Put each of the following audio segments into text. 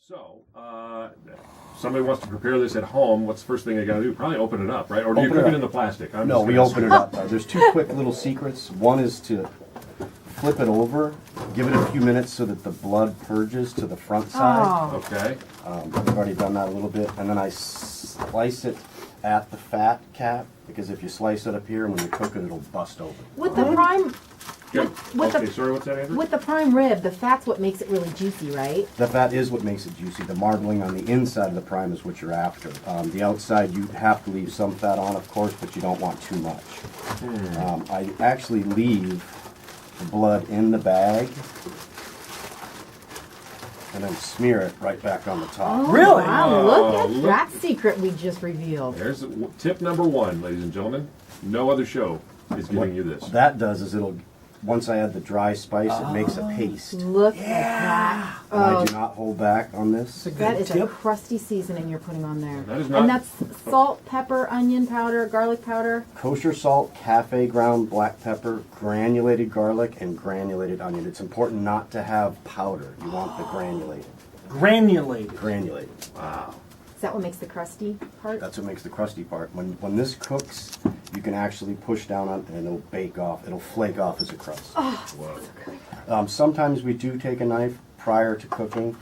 So, somebody wants to prepare this at home. What's the first thing they got to do? Probably open it up, right? Or do you cook it in the plastic? No, we open it up. There's two quick little secrets. One is to flip it over, give it a few minutes so that the blood purges to the front side. Oh. Okay. I've already done that a little bit. And then I slice it at the fat cap, because if you slice it up here, when you cook it, it'll bust open. With the prime, Good. With Okay, the- sorry, what's that, Andrew? with the prime rib, the fat's what makes it really juicy, right? The fat is what makes it juicy. The marbling on the inside of the prime is what you're after. The outside, you have to leave some fat on, of course, but you don't want too much. I actually leave the blood in the bag and then smear it right back on the top. Oh, Really? Wow, Oh, look at look. that secret we just revealed. There's tip number one, ladies and gentlemen. No other show is giving you this. What that does is once I add the dry spice, it makes a paste. Look at that. And I Oh, do not hold back on this. that is a tip. crusty seasoning you're putting on there. That is not- And that's salt, pepper, onion powder, garlic powder. Kosher salt, cafe ground black pepper, granulated garlic, and granulated onion. It's important not to have powder. You want the granulated. Granulated. Granulated. Wow. Is that what makes the crusty part? That's what makes the crusty part. When this cooks, you can actually push down on it and it'll bake off. It'll flake off as a crust. Whoa. Sometimes we do take a knife prior to cooking,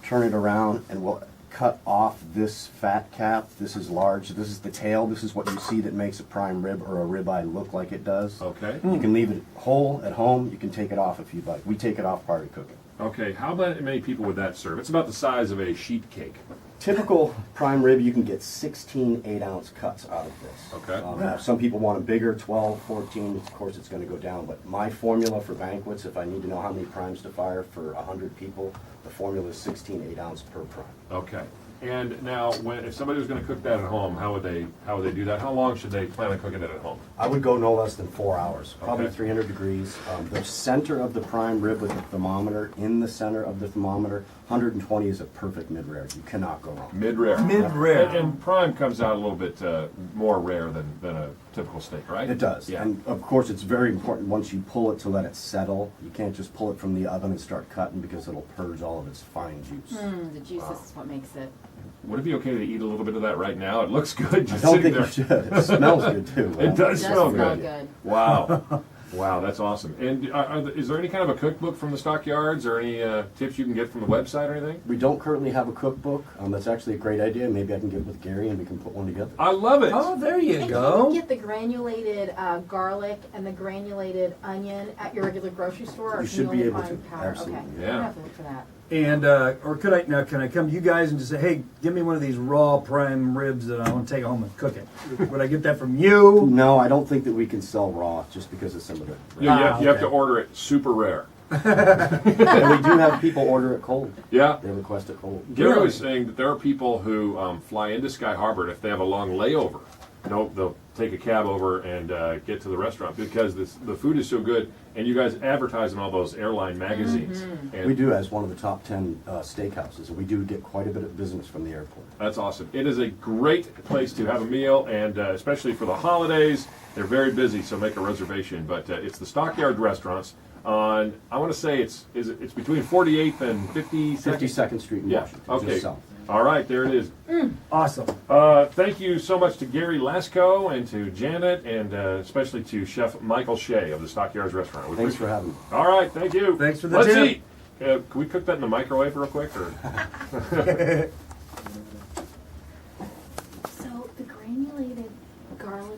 turn it around, and we'll cut off this fat cap. This is large. This is the tail. This is what you see that makes a prime rib or a ribeye look like it does. Okay. You can leave it whole at home. You can take it off if you'd like. We take it off prior to cooking. Okay, how many people would that serve? It's about the size of a sheet cake. Typical prime rib, you can get 16 8-ounce cuts out of this. Okay. Now, some people want them bigger, 12, 14. Of course, it's going to go down. But my formula for banquets, if I need to know how many primes to fire for 100 people, the formula is 16 8-ounce per prime. Okay. And now, if somebody was going to cook that at home, how would they do that? How long should they plan on cooking it at home? I would go no less than 4 hours, probably Okay. 300 degrees. The center of the prime rib with the thermometer, in the center of the thermometer, 120 is a perfect mid-rare. You cannot go wrong. Mid-rare. Mid-rare. And prime comes out a little bit more rare than a typical steak, right? It does. Yeah. And of course, it's very important once you pull it to let it settle. You can't just pull it from the oven and start cutting because it'll purge all of its fine juice. The juice is what makes it. Would it be okay to eat a little bit of that right now? It looks good I just don't sitting think there. you should. It smells good too. It does It smell does smell good. good. Wow. Wow, that's awesome. And is there any kind of a cookbook from the Stockyards or any tips you can get from the website or anything? We don't currently have a cookbook. That's actually a great idea. Maybe I can get with Gary and we can put one together. I love it. Oh, there you And go. can you get the granulated garlic and the granulated onion at your regular grocery store? Or You can should be only able find to, powder? absolutely. Okay. Yeah. I'm gonna have to look for that. And or can I come to you guys and just say, hey, give me one of these raw prime ribs that I want to take home and cook it? Would I get that from you? No, I don't think that we can sell raw just because of some of the. Yeah, you have okay. to order it super rare. And we do have people order it cold. Yeah. They request it cold. Gary was saying that there are people who fly into Sky Harbor, and if they have a long layover, they'll take a cab over and get to the restaurant because the food is so good. And you guys advertise in all those airline magazines. And We do as one of the top 10 steakhouses. We do get quite a bit of business from the airport. That's awesome. It is a great place to have a meal, and especially for the holidays. They're very busy, so make a reservation. But it's the Stockyard Restaurants on, I want to say it's between 48th and 52nd? 52nd Street in Yeah, Washington, okay. just south. All right, there it is. Awesome. Thank you so much to Gary Lasco and to Janet, and especially to Chef Michael Shay of the Stockyards Restaurant. We Thanks appreciate for having me. it. All right, thank you. Thanks for the Let's tip. eat. Can we cook that in the microwave real quick? Or? So the granulated garlic